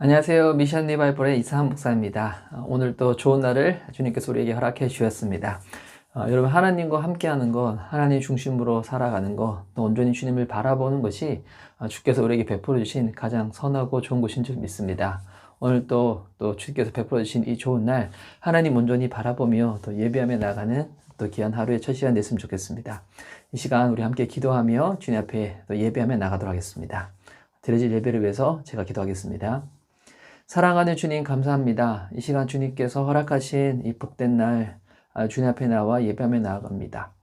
안녕하세요. 미션 리바이벌의 이상한 목사입니다. 오늘 또 좋은 날을 주님께서 우리에게 허락해 주셨습니다. 여러분, 하나님과 함께하는 것, 하나님 중심으로 살아가는 것, 또 온전히 주님을 바라보는 것이 주께서 우리에게 베풀어 주신 가장 선하고 좋은 것인 줄 믿습니다. 오늘 또 주께서 베풀어 주신 이 좋은 날, 하나님 온전히 바라보며 또 예배하며 나가는 또 귀한 하루의 첫 시간 됐으면 좋겠습니다. 이 시간 우리 함께 기도하며 주님 앞에 또 예배하며 나가도록 하겠습니다. 드려질 예배를 위해서 제가 기도하겠습니다. 사랑하는 주님, 감사합니다. 이 시간 주님께서 허락하신 이 복된 날 주님 앞에 나와 예배하며 나아갑니다.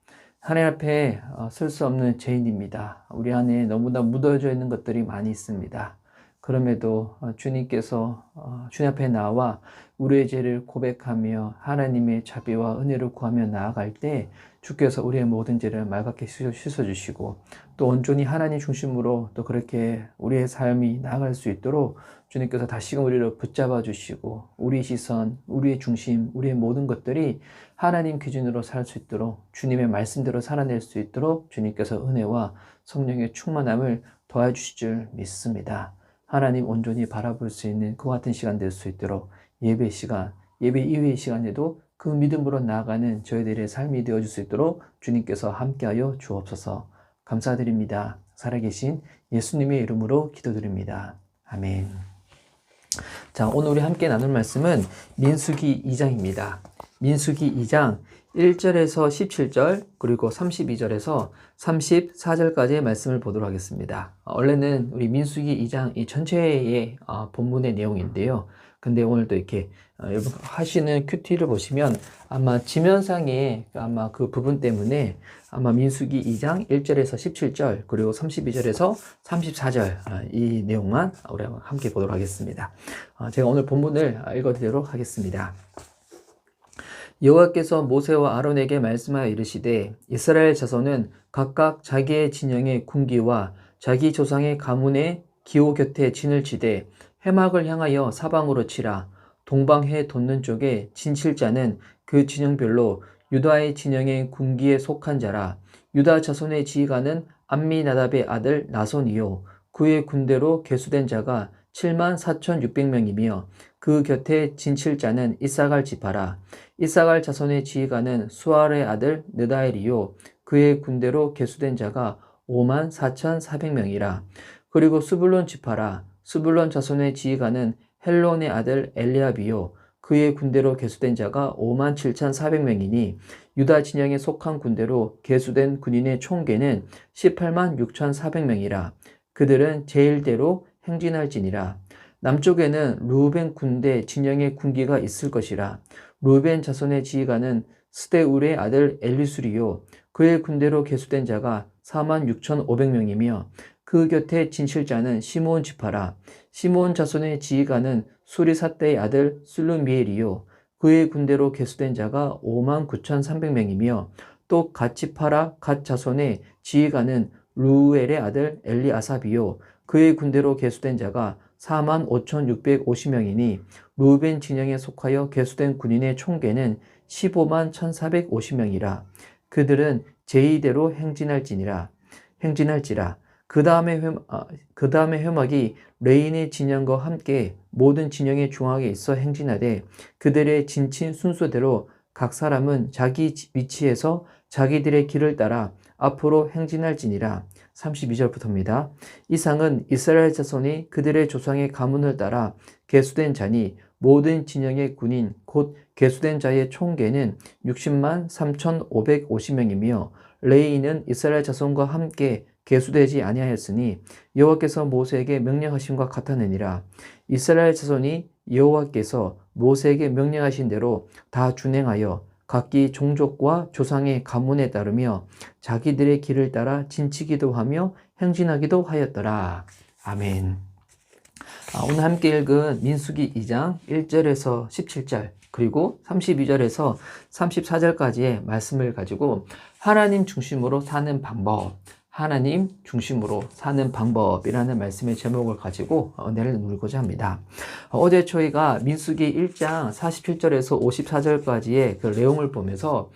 하나님 앞에 설 수 없는 죄인입니다. 우리 안에 너무나 묻어져 있는 것들이 많이 있습니다. 그럼에도 주님께서 주님 앞에 나와 우리의 죄를 고백하며 하나님의 자비와 은혜를 구하며 나아갈 때 주께서 우리의 모든 죄를 맑게 씻어주시고 또 온전히 하나님 중심으로 또 그렇게 우리의 삶이 나아갈 수 있도록 주님께서 다시금 우리를 붙잡아 주시고 우리 시선, 우리의 중심, 우리의 모든 것들이 하나님 기준으로 살 수 있도록 주님의 말씀대로 살아낼 수 있도록 주님께서 은혜와 성령의 충만함을 도와주실 줄 믿습니다. 하나님 온전히 바라볼 수 있는 그와 같은 시간 될 수 있도록 예배 시간, 예배 이후의 시간에도 그 믿음으로 나아가는 저희들의 삶이 되어줄 수 있도록 주님께서 함께하여 주옵소서. 감사드립니다. 살아계신 예수님의 이름으로 기도드립니다. 아멘. 자, 오늘 우리 함께 나눌 말씀은 민수기 2장입니다. 민수기 2장 1절에서 17절 그리고 32절에서 34절까지의 말씀을 보도록 하겠습니다. 원래는 우리 민수기 2장 이 전체의 본문의 내용인데요. 근데 오늘도 이렇게 여러분 하시는 큐티를 보시면 아마 지면상에 아마 그 부분 때문에 아마 민수기 2장 1절에서 17절 그리고 32절에서 34절 이 내용만 우리 함께 보도록 하겠습니다. 제가 오늘 본문을 읽어드리도록 하겠습니다. 여호와께서 모세와 아론에게 말씀하여 이르시되 이스라엘 자손은 각각 자기의 진영의 군기와 자기 조상의 가문의 기호 곁에 진을 치되 해막을 향하여 사방으로 치라. 동방해 돋는 쪽에 진칠자는 그 진영별로 유다의 진영의 군기에 속한 자라. 유다 자손의 지휘관은 암미나답의 아들 나손이요 그의 군대로 계수된 자가 74,600명이며 그 곁에 진칠자는 이사갈 지파라. 이사갈 자손의 지휘관은 수알의 아들 느다엘이요 그의 군대로 계수된 자가 54,400명이라. 그리고 수불론 지파라. 수불론 자손의 지휘관은 헬론의 아들 엘리압이요 그의 군대로 계수된 자가 57,400명이니 유다 진영에 속한 군대로 계수된 군인의 총계는 186,400명이라. 그들은 제일대로 행진할지니라. 남쪽에는 르우벤 군대 진영의 군기가 있을 것이라. 르우벤 자손의 지휘관은 스데울의 아들 엘리술이요 그의 군대로 계수된 자가 46,500명이며 그 곁에 진실자는 시므온 지파라. 시므온 자손의 지휘관은 수리사떼의 아들 슬루미엘이요 그의 군대로 계수된 자가 59,300명이며 또 갓 지파라 갓 자손의 지휘관은 루엘의 아들 엘리아삽이요 그의 군대로 계수된 자가 45,650명이니 루벤 진영에 속하여 계수된 군인의 총계는 151,450명이라. 그들은 제2대로 행진할지라. 그 다음에 회막이 레인의 진영과 함께 모든 진영의 중앙에 있어 행진하되 그들의 진친 순서대로 각 사람은 자기 위치에서 자기들의 길을 따라 앞으로 행진할지니라. 32절부터입니다. 이상은 이스라엘 자손이 그들의 조상의 가문을 따라 계수된 자니 모든 진영의 군인 곧 계수된 자의 총계는 603,550명이며 레이인은 이스라엘 자손과 함께 계수되지 아니하였으니 여호와께서 모세에게 명령하심과 같았느니라. 이스라엘 자손이 여호와께서 모세에게 명령하신 대로 다 준행하여 각기 종족과 조상의 가문에 따르며 자기들의 길을 따라 진치기도 하며 행진하기도 하였더라. 아멘. 오늘 함께 읽은 민수기 2장 1절에서 17절 그리고 32절에서 34절까지의 말씀을 가지고 하나님 중심으로 사는 방법, 하나님 중심으로 사는 방법이라는 말씀의 제목을 가지고 은혜를 누리고자 합니다. 어제 저희가 민수기 1장 47절에서 54절까지의 그 내용을 보면서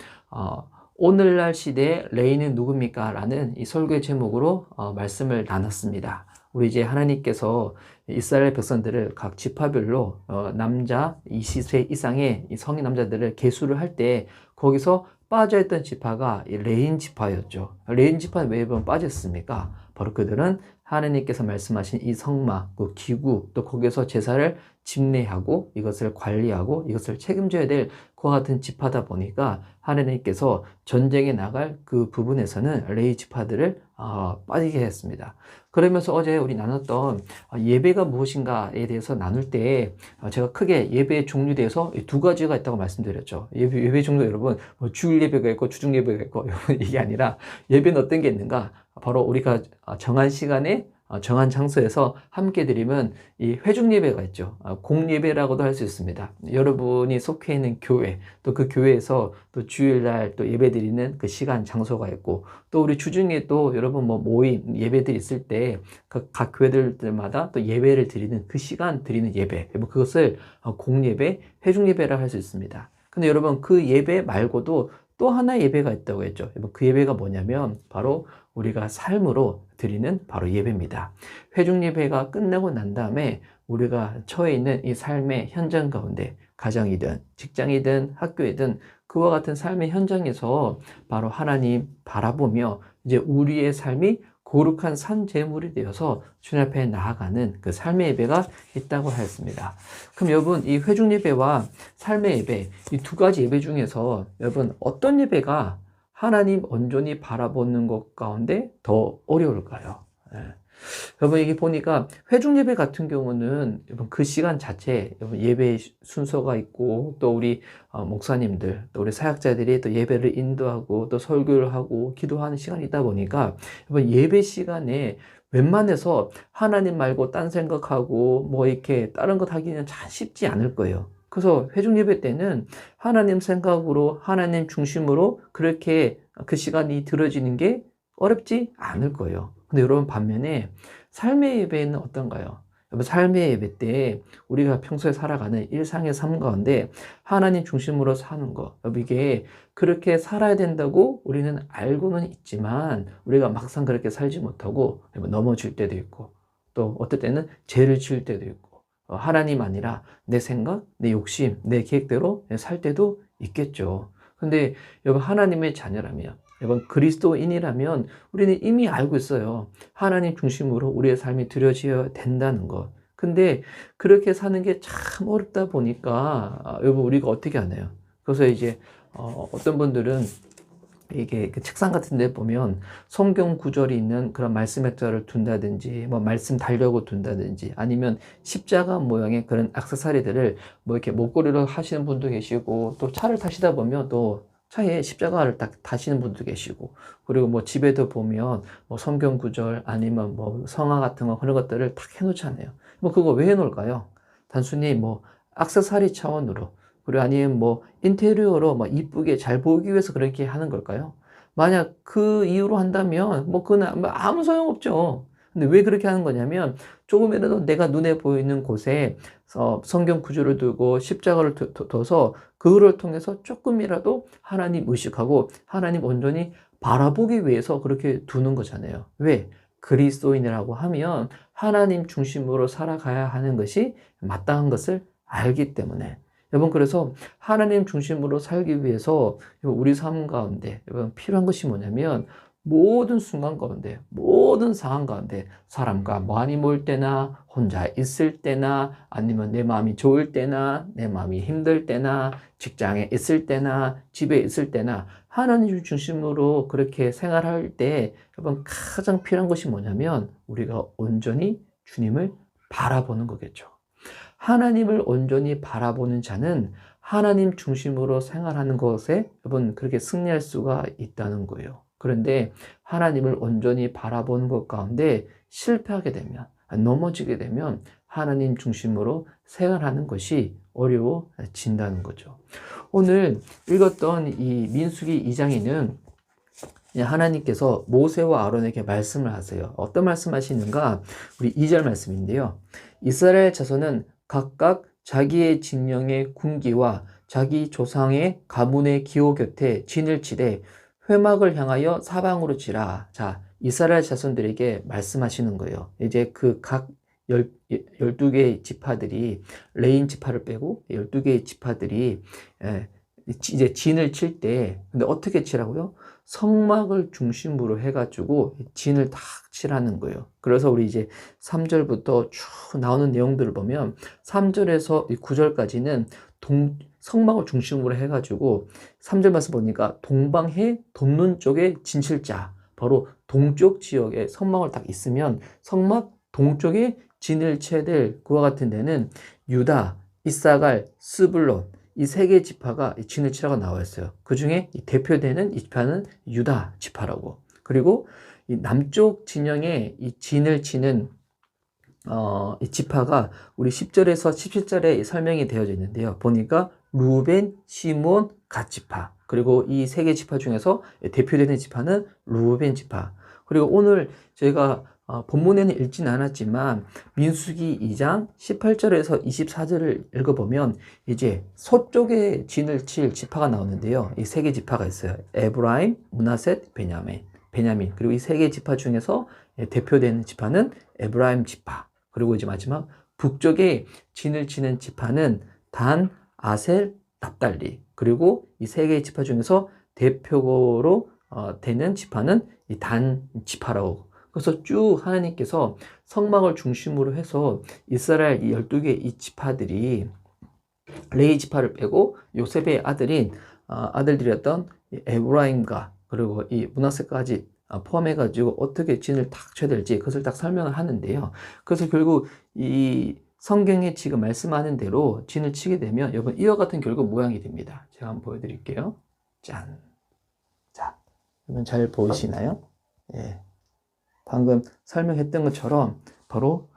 오늘날 시대의 레인은 누굽니까? 라는 이 설교의 제목으로 말씀을 나눴습니다. 우리 이제 하나님께서 이스라엘 백성들을 각 지파별로 남자 20세 이상의 이 성인 남자들을 계수를 할 때 거기서 빠져있던 지파가 이 레인 지파였죠. 레인 지파는 왜 빠졌습니까? 바로 그들은 하나님께서 말씀하신 이 성막, 그 기구, 또 거기서 제사를 집례하고 이것을 관리하고 이것을 책임져야 될 그와 같은 지파다 보니까 하나님께서 전쟁에 나갈 그 부분에서는 레위 지파들을 빠지게 했습니다. 그러면서 어제 우리 나눴던 예배가 무엇인가에 대해서 나눌 때 제가 크게 예배의 종류에 대해서 두 가지가 있다고 말씀드렸죠. 예배 종류 여러분 주일 예배가 있고 주중 예배가 있고 이게 아니라 예배는 어떤 게 있는가? 바로 우리가 정한 시간에 정한 장소에서 함께 드리면 이 회중 예배가 있죠. 공예배라고도 할 수 있습니다. 여러분이 속해 있는 교회, 또 그 교회에서 또 주일날 또 예배 드리는 그 시간, 장소가 있고, 또 우리 주중에 또 여러분 뭐 모임, 예배들 있을 때 각 교회들마다 또 예배를 드리는 그 시간 드리는 예배, 그것을 공예배, 회중 예배라고 할 수 있습니다. 근데 여러분 그 예배 말고도 또 하나의 예배가 있다고 했죠. 그 예배가 뭐냐면 바로 우리가 삶으로 드리는 바로 예배입니다. 회중 예배가 끝나고 난 다음에 우리가 처해 있는 이 삶의 현장 가운데 가정이든 직장이든 학교이든 그와 같은 삶의 현장에서 바로 하나님 바라보며 이제 우리의 삶이 거룩한 산 제물이 되어서 주님 앞에 나아가는 그 삶의 예배가 있다고 하였습니다. 그럼 여러분 이 회중 예배와 삶의 예배 이 두 가지 예배 중에서 여러분 어떤 예배가 하나님 온전히 바라보는 것 가운데 더 어려울까요? 여러분 이게 보니까 회중 예배 같은 경우는 여러분 그 시간 자체 여러분 예배의 순서가 있고 또 우리 목사님들 또 우리 사역자들이 또 예배를 인도하고 또 설교를 하고 기도하는 시간이 있다 보니까 여러분 예배 시간에 웬만해서 하나님 말고 딴 생각하고 뭐 이렇게 다른 것 하기는 참 쉽지 않을 거예요. 그래서 회중 예배 때는 하나님 생각으로 하나님 중심으로 그렇게 그 시간이 들어지는 게 어렵지 않을 거예요. 근데 여러분 반면에 삶의 예배는 어떤가요? 여러분 삶의 예배 때 우리가 평소에 살아가는 일상의 삶 가운데 하나님 중심으로 사는 거 여러분 이게 그렇게 살아야 된다고 우리는 알고는 있지만 우리가 막상 그렇게 살지 못하고 넘어질 때도 있고 또 어떨 때는 죄를 지을 때도 있고 하나님 아니라 내 생각, 내 욕심, 내 계획대로 살 때도 있겠죠. 근데 여러분 하나님의 자녀라면 여러분 그리스도인이라면 우리는 이미 알고 있어요. 하나님 중심으로 우리의 삶이 드려져야 된다는 것. 근데 그렇게 사는 게 참 어렵다 보니까 여러분 우리가 어떻게 하나요? 그래서 이제 어떤 분들은 이게 그 책상 같은 데 보면 성경 구절이 있는 그런 말씀 액자를 둔다든지 뭐 말씀 달려고 둔다든지 아니면 십자가 모양의 그런 액세서리들을 뭐 이렇게 목걸이로 하시는 분도 계시고 또 차를 타시다 보면 또 차에 십자가를 딱 다시는 분도 계시고 그리고 뭐 집에도 보면 뭐 성경 구절 아니면 뭐 성화 같은 거 그런 것들을 딱 해놓잖아요. 뭐 그거 왜 해놓을까요? 단순히 뭐 액세서리 차원으로 그리고 아니면 뭐 인테리어로 뭐 이쁘게 잘 보이기 위해서 그렇게 하는 걸까요? 만약 그 이유로 한다면 뭐 그건 아무 소용없죠. 근데 왜 그렇게 하는 거냐면 조금이라도 내가 눈에 보이는 곳에 성경 구절을 두고 십자가를 둬서 그거를 통해서 조금이라도 하나님 의식하고 하나님 온전히 바라보기 위해서 그렇게 두는 거잖아요. 왜? 그리스도인이라고 하면 하나님 중심으로 살아가야 하는 것이 마땅한 것을 알기 때문에 여러분 그래서 하나님 중심으로 살기 위해서 우리 삶 가운데 여러분 필요한 것이 뭐냐면 모든 순간 가운데 모든 상황 가운데 사람과 많이 모일 때나 혼자 있을 때나 아니면 내 마음이 좋을 때나 내 마음이 힘들 때나 직장에 있을 때나 집에 있을 때나 하나님 중심으로 그렇게 생활할 때 여러분 가장 필요한 것이 뭐냐면 우리가 온전히 주님을 바라보는 거겠죠. 하나님을 온전히 바라보는 자는 하나님 중심으로 생활하는 것에 여러분 그렇게 승리할 수가 있다는 거예요. 그런데 하나님을 온전히 바라보는 것 가운데 실패하게 되면 넘어지게 되면 하나님 중심으로 생활하는 것이 어려워진다는 거죠. 오늘 읽었던 이 민수기 2장에는 하나님께서 모세와 아론에게 말씀을 하세요. 어떤 말씀 하시는가? 우리 2절 말씀인데요. 이스라엘 자손은 각각 자기의 진영의 군기와 자기 조상의 가문의 기호 곁에 진을 치되 회막을 향하여 사방으로 치라. 자, 이스라엘 자손들에게 말씀하시는 거예요. 이제 그 각 12개의 지파들이 레인 지파를 빼고 12개의 지파들이 이제 진을 칠 때, 근데 어떻게 치라고요? 성막을 중심으로 해가지고 진을 딱 칠하는 거예요. 그래서 우리 이제 3절부터 쭉 나오는 내용들을 보면 3절에서 9절까지는 성막을 중심으로 해가지고 3절 말씀 보니까 동방해 돋는 쪽에 진칠자, 바로 동쪽 지역에 성막을 딱 있으면 성막 동쪽에 진을 쳐야 될 그와 같은 데는 유다, 이사갈, 스불론 이 세 개 지파가 진을 치라고 나와 있어요. 그 중에 대표되는 이 지파는 유다 지파라고. 그리고 이 남쪽 진영에 이 진을 치는 이 지파가 우리 10절에서 17절에 설명이 되어져 있는데요. 보니까 루벤, 시몬, 갓 지파. 그리고 이 세 개 지파 중에서 대표되는 지파는 루벤 지파. 그리고 오늘 저희가 본문에는 읽진 않았지만 민수기 2장 18절에서 24절을 읽어보면 이제 서쪽에 진을 칠 지파가 나오는데요. 이 세 개 지파가 있어요. 에브라임, 므낫셋, 베냐민. 그리고 이 세 개 지파 중에서 대표되는 지파는 에브라임 지파. 그리고 이제 마지막 북쪽에 진을 치는 지파는 단, 아셀, 납달리. 그리고 이 세 개의 지파 중에서 대표로 되는 지파는 이 단 지파라고. 그래서 쭉 하나님께서 성막을 중심으로 해서 이스라엘 이 12개 이 지파들이 레위 지파를 빼고 요셉의 아들들이었던 에브라임과 그리고 이 므낫세까지 포함해가지고 어떻게 진을 딱 쳐야 될지 그것을 딱 설명을 하는데요. 그래서 결국 이 성경에 지금 말씀하는 대로 진을 치게 되면 여러분 이와 같은 결국 모양이 됩니다. 제가 한번 보여드릴게요. 짠. 자, 여러분 잘 보이시나요? 예. 방금 설명했던 것처럼 바로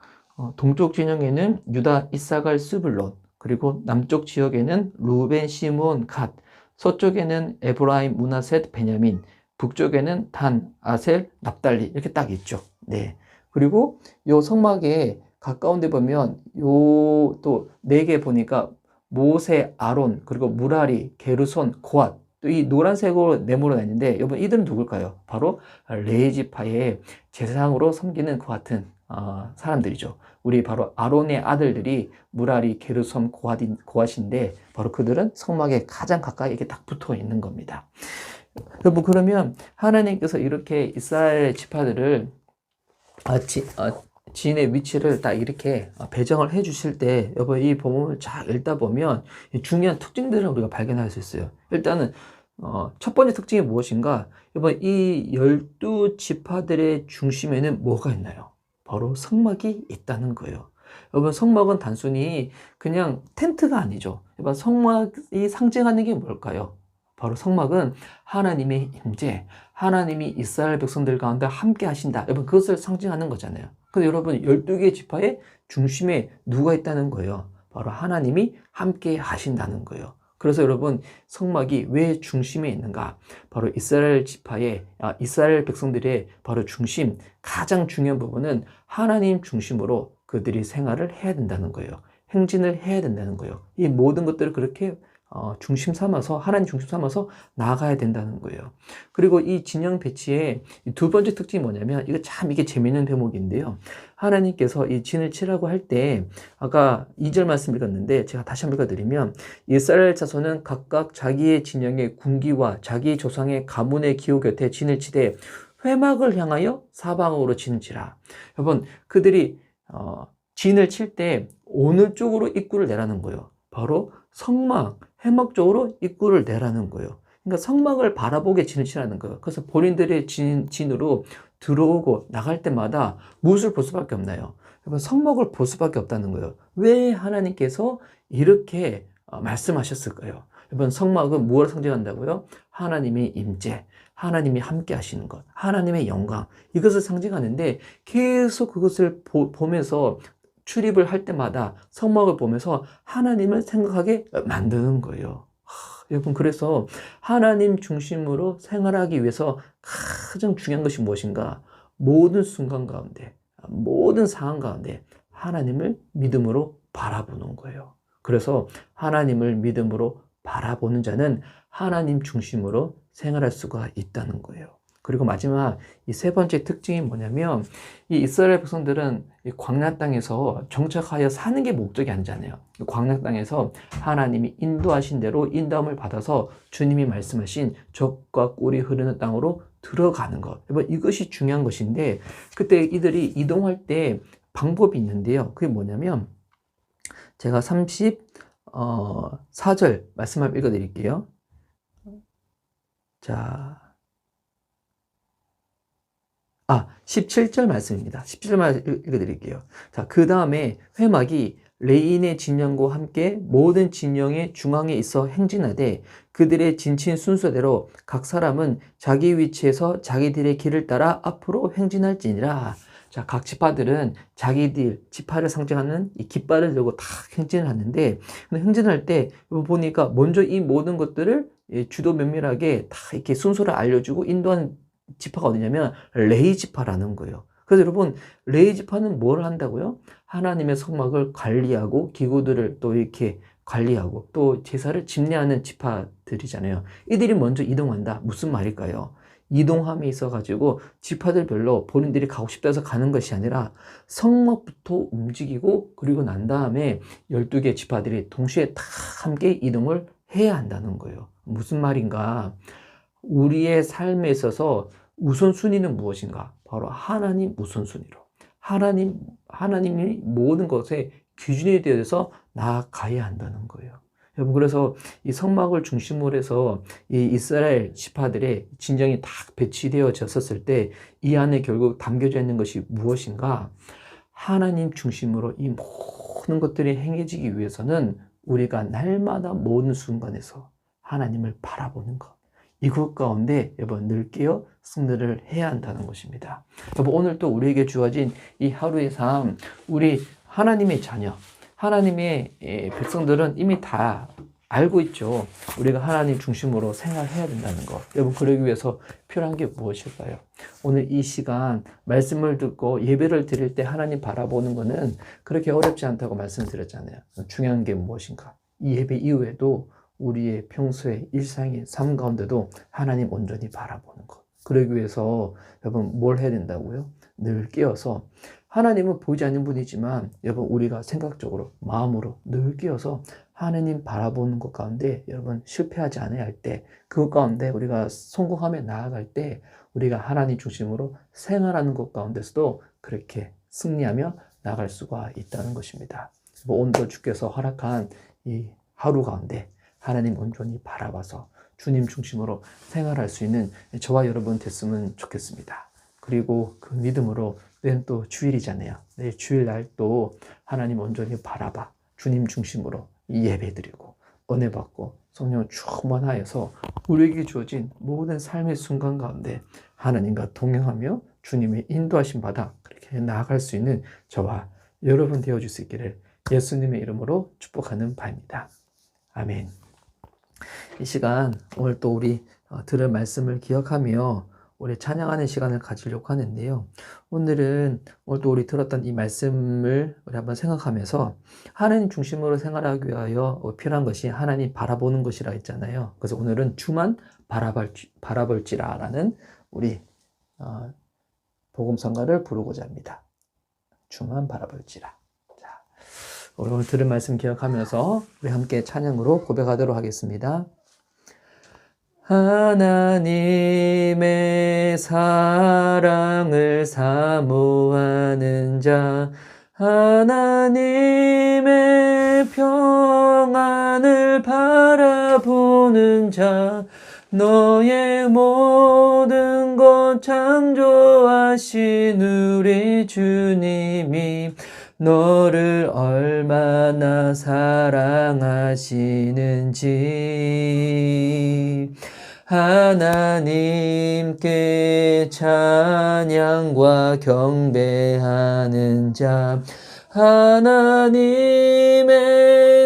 동쪽 진영에는 유다, 이사갈, 스불론, 그리고 남쪽 지역에는 루벤, 시몬, 갓, 서쪽에는 에브라임, 므낫셋, 베냐민, 북쪽에는 단, 아셀, 납달리 이렇게 딱 있죠. 네. 그리고 요 성막에 가까운 데 보면 요 또 네 개 보니까 모세, 아론, 그리고 무라리, 게르손, 고앗 또 이 노란색으로 네모로 있는데 여러분 이들은 누굴까요? 바로 레위 지파의 제사장으로 섬기는 그 같은 사람들이죠. 우리 바로 아론의 아들들이 무라리, 게르손, 고앗인데 바로 그들은 성막에 가장 가까이 이렇게 딱 붙어 있는 겁니다. 여러분 그러면 하나님께서 이렇게 이스라엘 지파들을 지인의 위치를 딱 이렇게 배정을 해 주실 때 여러분 이 본문을 쫙 읽다 보면 중요한 특징들을 우리가 발견할 수 있어요. 일단은 첫 번째 특징이 무엇인가? 여러분 이 12지파들의 중심에는 뭐가 있나요? 바로 성막이 있다는 거예요. 여러분 성막은 단순히 그냥 텐트가 아니죠. 여러분 성막이 상징하는 게 뭘까요? 바로 성막은 하나님의 임재, 하나님이 이스라엘 백성들 가운데 함께 하신다. 여러분 그것을 상징하는 거잖아요. 근데 여러분 12개의 지파의 중심에 누가 있다는 거예요? 바로 하나님이 함께 하신다는 거예요. 그래서 여러분 성막이 왜 중심에 있는가? 바로 이스라엘 백성들의 바로 중심, 가장 중요한 부분은 하나님 중심으로 그들이 생활을 해야 된다는 거예요. 행진을 해야 된다는 거예요. 이 모든 것들을 그렇게 중심 삼아서 하나님 중심 삼아서 나아가야 된다는 거예요. 그리고 이 진영 배치의 두 번째 특징이 뭐냐면 이게 재미있는 대목인데요. 하나님께서 이 진을 치라고 할 때 아까 2절 말씀 읽었는데 제가 다시 한번 읽어드리면 이스라엘 자손은 각각 자기의 진영의 군기와 자기 조상의 가문의 기호 곁에 진을 치되 회막을 향하여 사방으로 진지라. 여러분 그들이 진을 칠 때 어느 쪽으로 입구를 내라는 거예요. 바로 성막, 회막 쪽으로 입구를 내라는 거예요. 그러니까 성막을 바라보게 진을 치라는 거예요. 그래서 본인들의 진으로 들어오고 나갈 때마다 무엇을 볼 수밖에 없나요? 여러분 성막을 볼 수밖에 없다는 거예요. 왜 하나님께서 이렇게 말씀하셨을까요? 여러분 성막은 무엇을 상징한다고요? 하나님의 임재, 하나님이 함께 하시는 것, 하나님의 영광 이것을 상징하는데 계속 그것을 보면서 출입을 할 때마다 성막을 보면서 하나님을 생각하게 만드는 거예요. 여러분 그래서 하나님 중심으로 생활하기 위해서 가장 중요한 것이 무엇인가? 모든 순간 가운데, 모든 상황 가운데 하나님을 믿음으로 바라보는 거예요. 그래서 하나님을 믿음으로 바라보는 자는 하나님 중심으로 생활할 수가 있다는 거예요. 그리고 마지막 이 세 번째 특징이 뭐냐면 이 이스라엘 백성들은 이 광야 땅에서 정착하여 사는 게 목적이 아니잖아요. 광야 땅에서 하나님이 인도하신 대로 인도함을 받아서 주님이 말씀하신 젖과 꿀이 흐르는 땅으로 들어가는 것. 이것이 중요한 것인데 그때 이들이 이동할 때 방법이 있는데요. 그게 뭐냐면 제가 34절 말씀 한번 읽어드릴게요. 자, 17절 말씀입니다. 17절 말씀 읽어드릴게요. 자, 그 다음에 회막이 레인의 진영과 함께 모든 진영의 중앙에 있어 행진하되 그들의 진친 순서대로 각 사람은 자기 위치에서 자기들의 길을 따라 앞으로 행진할지니라. 자, 각 지파들은 자기들 지파를 상징하는 이 깃발을 들고 다 행진을 하는데 행진할 때 보니까 먼저 이 모든 것들을 주도 면밀하게 다 이렇게 순서를 알려주고 인도하는 지파가 어디냐면 레위 지파라는 거예요. 그래서 여러분 레위 지파는 뭘 한다고요? 하나님의 성막을 관리하고 기구들을 또 이렇게 관리하고 또 제사를 집례하는 지파들이잖아요. 이들이 먼저 이동한다. 무슨 말일까요? 이동함이 있어가지고 지파들별로 본인들이 가고 싶다 해서 가는 것이 아니라 성막부터 움직이고 그리고 난 다음에 12개 지파들이 동시에 다 함께 이동을 해야 한다는 거예요. 무슨 말인가? 우리의 삶에 있어서 우선순위는 무엇인가? 바로 하나님 우선순위로. 하나님이 모든 것에 기준이 되어서 나아가야 한다는 거예요. 여러분, 그래서 이 성막을 중심으로 해서 이 이스라엘 지파들의 진정이 딱 배치되어졌을 때 이 안에 결국 담겨져 있는 것이 무엇인가? 하나님 중심으로 이 모든 것들이 행해지기 위해서는 우리가 날마다 모든 순간에서 하나님을 바라보는 것. 이것 가운데 여러분 늘 깨어 승리를 해야 한다는 것입니다. 여러분 오늘 또 우리에게 주어진 이 하루의 삶, 우리 하나님의 자녀, 하나님의 백성들은 이미 다 알고 있죠. 우리가 하나님 중심으로 생활해야 된다는 것. 여러분 그러기 위해서 필요한 게 무엇일까요? 오늘 이 시간 말씀을 듣고 예배를 드릴 때 하나님 바라보는 것은 그렇게 어렵지 않다고 말씀드렸잖아요. 중요한 게 무엇인가? 이 예배 이후에도 우리의 평소의 일상의 삶 가운데도 하나님 온전히 바라보는 것. 그러기 위해서 여러분 뭘 해야 된다고요? 늘 깨어서 하나님은 보이지 않는 분이지만 여러분 우리가 생각적으로 마음으로 늘 깨어서 하나님 바라보는 것 가운데 여러분 실패하지 않아야 할 때 그것 가운데 우리가 성공하며 나아갈 때 우리가 하나님 중심으로 생활하는 것 가운데서도 그렇게 승리하며 나갈 수가 있다는 것입니다. 오늘도 주께서 허락한 이 하루 가운데 하나님 온전히 바라봐서 주님 중심으로 생활할 수 있는 저와 여러분 됐으면 좋겠습니다. 그리고 그 믿음으로 내일 또 주일이잖아요. 내일 주일날 또 하나님 온전히 바라봐 주님 중심으로 예배 드리고 은혜 받고 성령 충만하여서 우리에게 주어진 모든 삶의 순간 가운데 하나님과 동행하며 주님의 인도하심 받아 그렇게 나아갈 수 있는 저와 여러분 되어줄 수 있기를 예수님의 이름으로 축복하는 바입니다. 아멘. 이 시간 오늘 또 우리 들은 말씀을 기억하며 우리 찬양하는 시간을 가지려고 하는데요. 오늘은 오늘 또 우리 들었던 이 말씀을 우리 한번 생각하면서 하나님 중심으로 생활하기 위하여 필요한 것이 하나님 바라보는 것이라 했잖아요. 그래서 오늘은 주만 바라볼지라 라는 우리 복음성가를 부르고자 합니다. 주만 바라볼지라. 자, 오늘 들은 말씀 기억하면서 우리 함께 찬양으로 고백하도록 하겠습니다. 하나님의 사랑을 사모하는 자, 하나님의 평안을 바라보는 자, 너의 모든 것 창조하신 우리 주님이 너를 얼마나 사랑하시는지 하나님께 찬양과 경배하는 자, 하나님의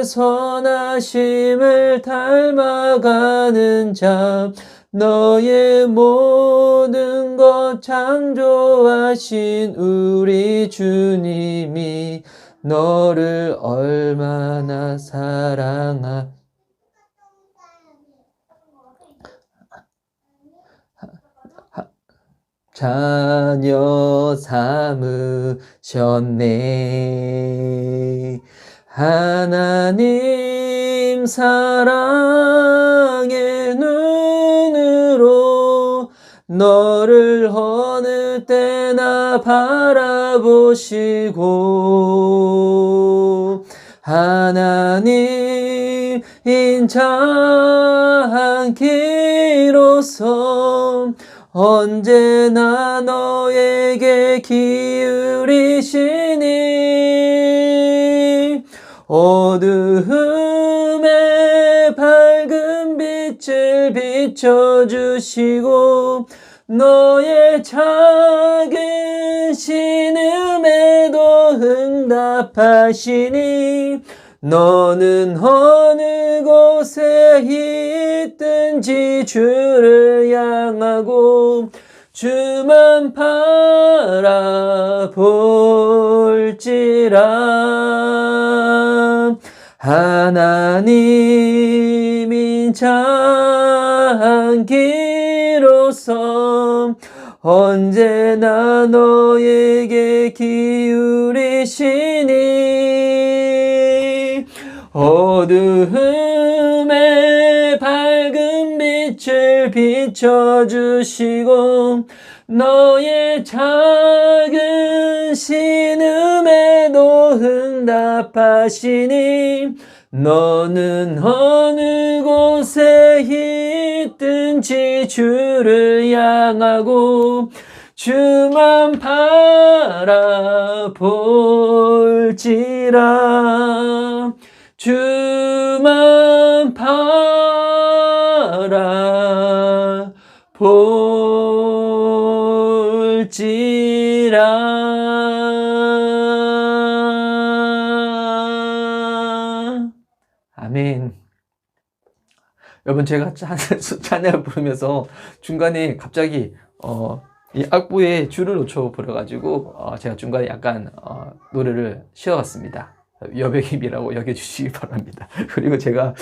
선하심을 닮아가는 자, 너의 모든 것 창조하신 우리 주님이 너를 얼마나 자녀 삼으셨네. 하나님 사랑의 눈으로 너를 어느 때나 바라보시고 하나님 인자하기로서 언제나 너에게 기울이시니 어두움에 밝은 빛을 비춰주시고 너의 작은 신음에도 응답하시니 너는 어느 곳에 있든지 주를 향하고 주만 바라볼지라. 하나님 인자하기로서 언제나 너에게 기울이시니 어두움에 밝은 빛을 비춰주시고 너의 작은 신음에도 응답하시니 너는 어느 곳에 있든지 주를 향하고 주만 바라볼지라. 주만 바라볼지라. 아멘. 여러분, 제가 찬양을 부르면서 중간에 갑자기 이 악보에 줄을 놓쳐 버려가지고 제가 중간에 약간 노래를 쉬어갔습니다. 여백임이라고 여겨주시기 바랍니다. 그리고 제가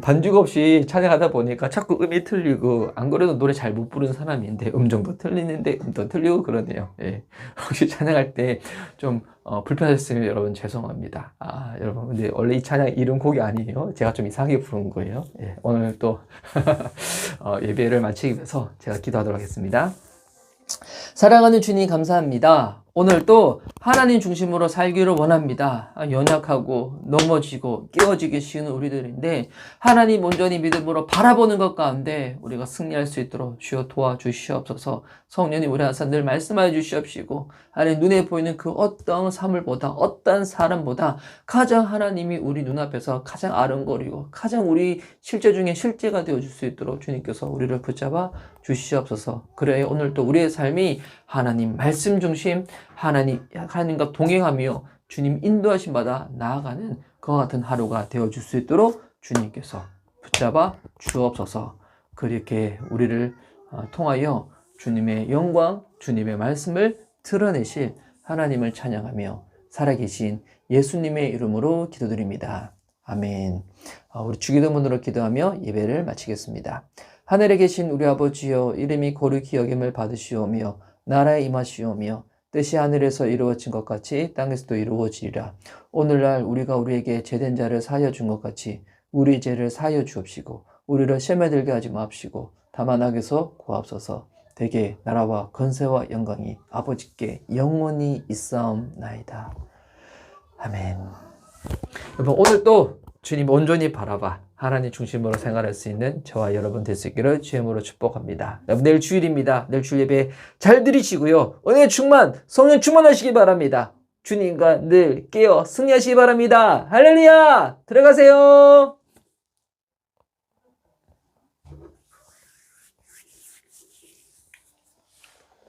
반주가 없이 찬양하다 보니까 자꾸 음이 틀리고, 안 그래도 노래 잘 못 부르는 사람인데 음정도 틀리는데 음도 틀리고 그러네요. 예. 혹시 찬양할 때 좀 불편하셨으면 여러분 죄송합니다. 여러분, 근데 원래 이 찬양 이런 곡이 아니에요. 제가 좀 이상하게 부른 거예요. 예. 오늘 또 예배를 마치기 위해서 제가 기도하도록 하겠습니다. 사랑하는 주님, 감사합니다. 오늘 또 하나님 중심으로 살기를 원합니다. 연약하고 넘어지고 깨어지기 쉬운 우리들인데 하나님 온전히 믿음으로 바라보는 것 가운데 우리가 승리할 수 있도록 주여 도와주시옵소서. 성령님, 우리 항상 늘 말씀하여 주시옵시고 하나님 눈에 보이는 그 어떤 사물보다, 어떤 사람보다 가장 하나님이 우리 눈앞에서 가장 아른거리고 가장 우리 실제 중에 실제가 되어줄 수 있도록 주님께서 우리를 붙잡아 주시옵소서. 그래, 오늘 또 우리의 삶이 하나님 말씀 중심, 하나님과 동행하며 주님 인도하신 바다 나아가는 그와 같은 하루가 되어줄 수 있도록 주님께서 붙잡아 주옵소서. 그렇게 우리를 통하여 주님의 영광, 주님의 말씀을 드러내실 하나님을 찬양하며 살아계신 예수님의 이름으로 기도드립니다. 아멘. 우리 주기도문으로 기도하며 예배를 마치겠습니다. 하늘에 계신 우리 아버지여, 이름이 거룩히 여김을 받으시오며 나라에 임하시오며 뜻이 하늘에서 이루어진 것 같이 땅에서도 이루어지리라. 오늘날 우리가 우리에게 죄된 자를 사하여 준 것 같이 우리 죄를 사하여 주옵시고 우리를 시험에 들게 하지 마옵시고 다만 악에서 구하옵소서. 대개 나라와 권세와 영광이 아버지께 영원히 있사옵나이다. 아멘. 여러분, 오늘 또 주님 온전히 바라봐 하나님 중심으로 생활할 수 있는 저와 여러분 될 수 있기를 주님으로 축복합니다. 여러분, 내일 주일입니다. 내일 주일 예배 잘 드리시고요. 은혜 충만, 성령 충만하시기 바랍니다. 주님과 늘 깨어 승리하시기 바랍니다. 할렐루야! 들어가세요.